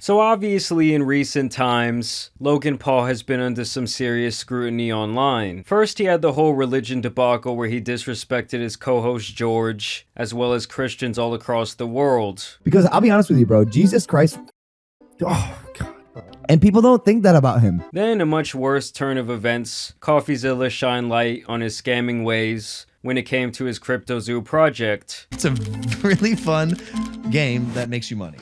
So obviously in recent times, Logan Paul has been under some serious scrutiny online. First he had the whole religion debacle where he disrespected his co-host George, as well as Christians all across the world. Because I'll be honest with you, bro, Jesus Christ, oh God. And people don't think that about him. Then a much worse turn of events, Coffeezilla shined light on his scamming ways when it came to his Cryptozoo project. It's a really fun game that makes you money.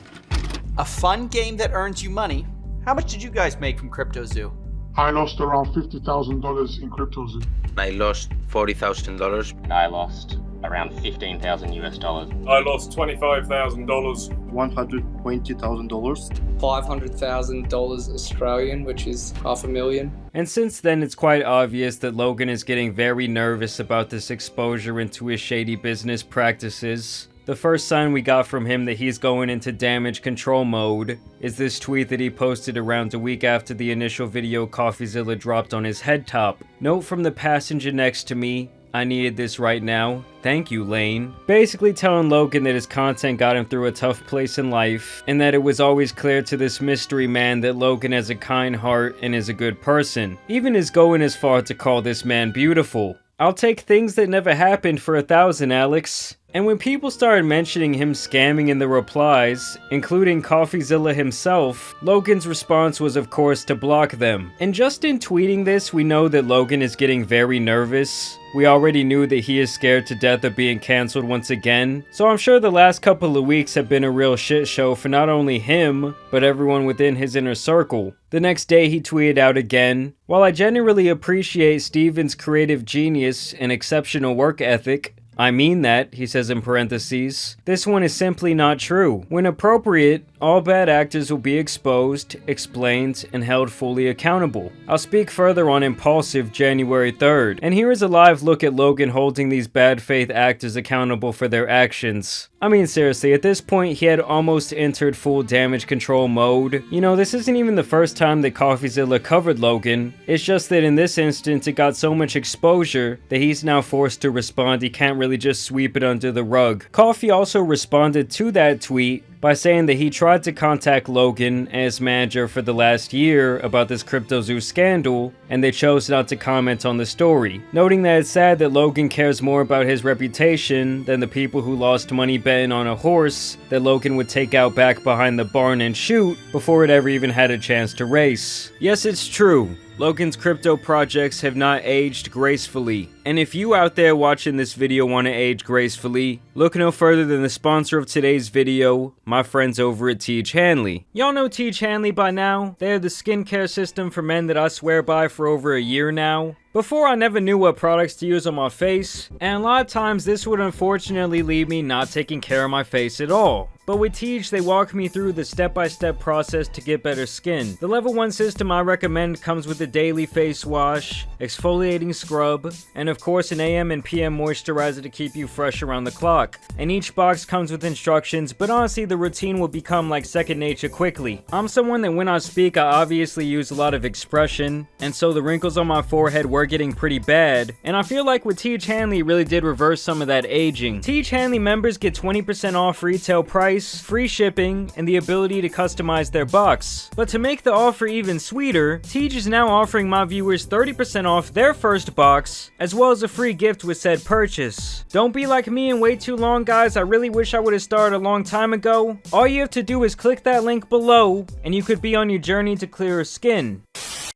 A fun game that earns you money? How much did you guys make from Cryptozoo? I lost around $50,000 in Cryptozoo. I lost $40,000. I lost around 15,000 US dollars. I lost $25,000. $120,000. $500,000 Australian, which is $500,000. And since then, it's quite obvious that Logan is getting very nervous about this exposure into his shady business practices. The first sign we got from him that he's going into damage control mode is this tweet that he posted around a week after the initial video Coffeezilla dropped on his head top. Note from the passenger next to me, I needed this right now. Thank you, Lane. Basically telling Logan that his content got him through a tough place in life, and that it was always clear to this mystery man that Logan has a kind heart and is a good person. Even is going as far to call this man beautiful. I'll take things that never happened for 1,000, Alex. And when people started mentioning him scamming in the replies, including Coffeezilla himself, Logan's response was of course to block them. And just in tweeting this, we know that Logan is getting very nervous. We already knew that he is scared to death of being cancelled once again, so I'm sure the last couple of weeks have been a real shit show for not only him, but everyone within his inner circle. The next day he tweeted out again, "While I genuinely appreciate Steven's creative genius and exceptional work ethic, I mean that," he says in parentheses, "this one is simply not true. When appropriate, all bad actors will be exposed, explained, and held fully accountable. I'll speak further on Impulsive January 3rd. And here is a live look at Logan holding these bad faith actors accountable for their actions. I mean seriously, at this point he had almost entered full damage control mode. You know, this isn't even the first time that Coffeezilla covered Logan. It's just that in this instance it got so much exposure that he's now forced to respond. He can't really just sweep it under the rug. Coffee also responded to that tweet by saying that he tried to contact Logan and his manager for the last year about this Cryptozoo scandal, and they chose not to comment on the story, noting that it's sad that Logan cares more about his reputation than the people who lost money betting on a horse that Logan would take out back behind the barn and shoot before it ever even had a chance to race. Yes, it's true. Logan's crypto projects have not aged gracefully. And if you out there watching this video want to age gracefully, look no further than the sponsor of today's video, my friends over at Teach Hanley. Y'all know Teach Hanley by now? They are the skincare system for men that I swear by for over a year now. Before, I never knew what products to use on my face, and a lot of times this would unfortunately leave me not taking care of my face at all. But with Teach, they walk me through the step-by-step process to get better skin. The level 1 system I recommend comes with a daily face wash, exfoliating scrub, and of course an AM and PM moisturizer to keep you fresh around the clock. And each box comes with instructions, but honestly the routine will become like second nature quickly. I'm someone that when I speak I obviously use a lot of expression, and so the wrinkles on my forehead were getting pretty bad, and I feel like with Teach Hanley really did reverse some of that aging. Teach Hanley members get 20% off retail price, free shipping, and the ability to customize their box. But to make the offer even sweeter, Teach is now offering my viewers 30% off their first box, as well as a free gift with said purchase. Don't be like me and wait too long, guys. I really wish I would have started a long time ago. All you have to do is click that link below, and you could be on your journey to clearer skin.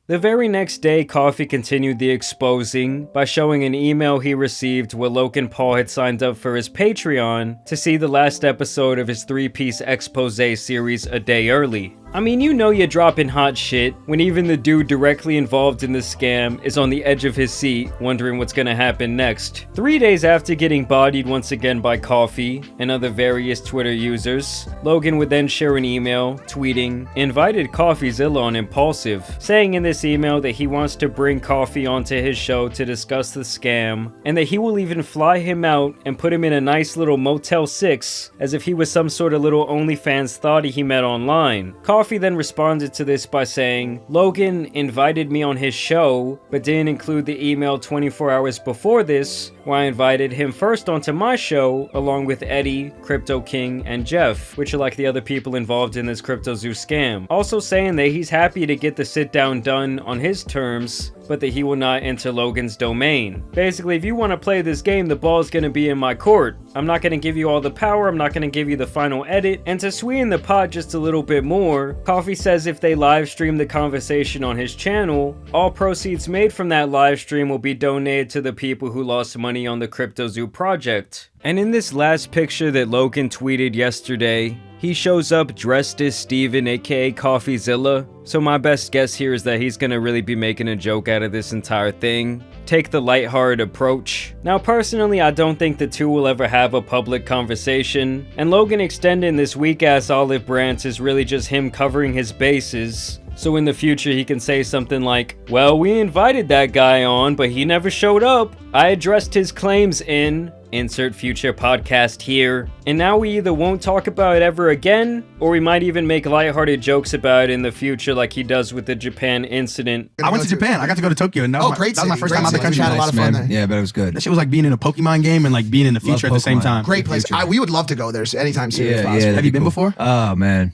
The very next day, Coffee continued the exposing by showing an email he received where Logan Paul had signed up for his Patreon to see the last episode of his 3-piece expose series a day early. I mean, you know you're dropping hot shit when even the dude directly involved in the scam is on the edge of his seat, wondering what's gonna happen next. 3 days after getting bodied once again by Coffee and other various Twitter users, Logan would then share an email, tweeting, invited Coffeezilla on Impulsive, saying in this email that he wants to bring Coffee onto his show to discuss the scam, and that he will even fly him out and put him in a nice little Motel 6, as if he was some sort of little OnlyFans thotty he met online. Coffee then responded to this by saying, Logan invited me on his show, but didn't include the email 24 hours before this, where I invited him first onto my show, along with Eddie, Crypto King, and Jeff, which are like the other people involved in this Cryptozoo scam. Also saying that he's happy to get the sit down done on his terms, but that he will not enter Logan's domain. Basically, if you want to play this game, the ball's gonna be in my court. I'm not gonna give you all the power, I'm not gonna give you the final edit, and to sweeten the pot just a little bit more, Coffee says if they live stream the conversation on his channel, all proceeds made from that live stream will be donated to the people who lost money on the Cryptozoo project. And in this last picture that Logan tweeted yesterday, he shows up dressed as Steven, aka Coffeezilla, so my best guess here is that he's gonna really be making a joke out of this entire thing. Take the lighthearted approach. Now personally, I don't think the two will ever have a public conversation, and Logan extending this weak ass olive branch is really just him covering his bases. So in the future he can say something like, well, we invited that guy on, but he never showed up. I addressed his claims in insert future podcast here, and now we either won't talk about it ever again, or we might even make lighthearted jokes about it in the future like he does with the Japan incident. I went to Japan. I got to go to Tokyo, and that was my first time out the country. We had a lot of fun there. Yeah, but it was good. That shit was like being in a Pokemon game and like being in the future at the same time. Great place. We would love to go there anytime soon. Yeah, have you been before? Oh man.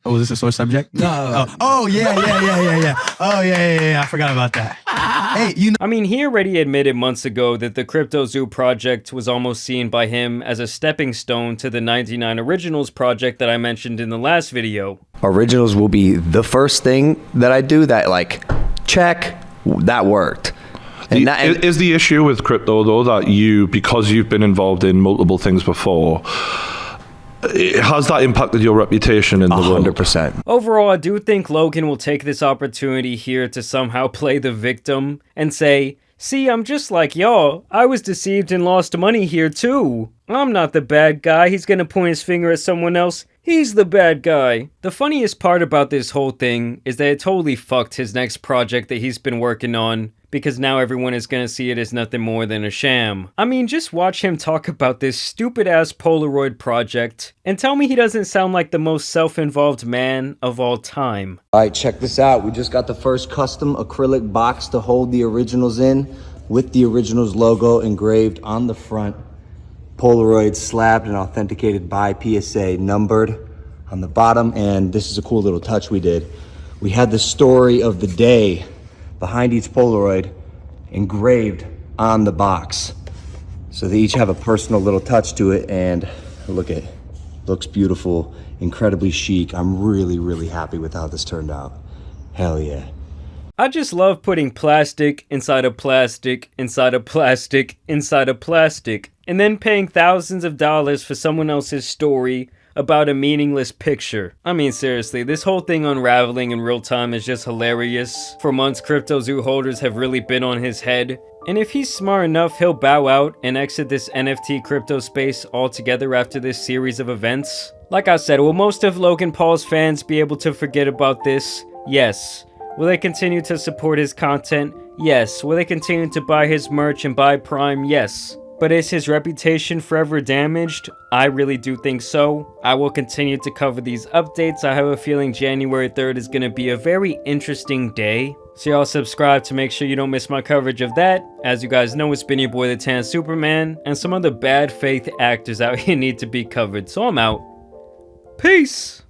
Oh, is this a sore subject? No. Oh, yeah. Oh, yeah. I forgot about that. Hey, you know. I mean, he already admitted months ago that the Cryptozoo project was almost seen by him as a stepping stone to the 99 Originals project that I mentioned in the last video. Originals will be the first thing that I do that, like, check, that worked. Is the issue with crypto, though, that because you've been involved in multiple things before, has that impacted your reputation in the world? 100%. Overall, I do think Logan will take this opportunity here to somehow play the victim and say, see, I'm just like y'all. I was deceived and lost money here too. I'm not the bad guy. He's gonna point his finger at someone else. He's the bad guy. The funniest part about this whole thing is that it totally fucked his next project that he's been working on, because now everyone is gonna see it as nothing more than a sham. I mean, just watch him talk about this stupid ass Polaroid project and tell me he doesn't sound like the most self-involved man of all time. Alright, check this out. We just got the first custom acrylic box to hold the originals in, with the originals logo engraved on the front. Polaroid slabbed and authenticated by PSA, numbered on the bottom. And this is a cool little touch we did. We had the story of the day behind each Polaroid engraved on the box. So they each have a personal little touch to it, and look at it. Looks beautiful, incredibly chic. I'm really, really happy with how this turned out. Hell yeah. I just love putting plastic inside of plastic inside of plastic inside of plastic, and then paying thousands of dollars for someone else's story about a meaningless picture. I mean, seriously, this whole thing unraveling in real time is just hilarious. For months, Cryptozoo holders have really been on his head, and if he's smart enough, he'll bow out and exit this NFT crypto space altogether after this series of events. Like I said, will most of Logan Paul's fans be able to forget about this? Yes. Will they continue to support his content? Yes. Will they continue to buy his merch and buy Prime? Yes. But is his reputation forever damaged? I really do think so. I will continue to cover these updates. I have a feeling January 3rd is going to be a very interesting day. So y'all subscribe to make sure you don't miss my coverage of that. As you guys know, it's been your boy the Tan Superman, and some other bad faith actors out here need to be covered. So I'm out. Peace!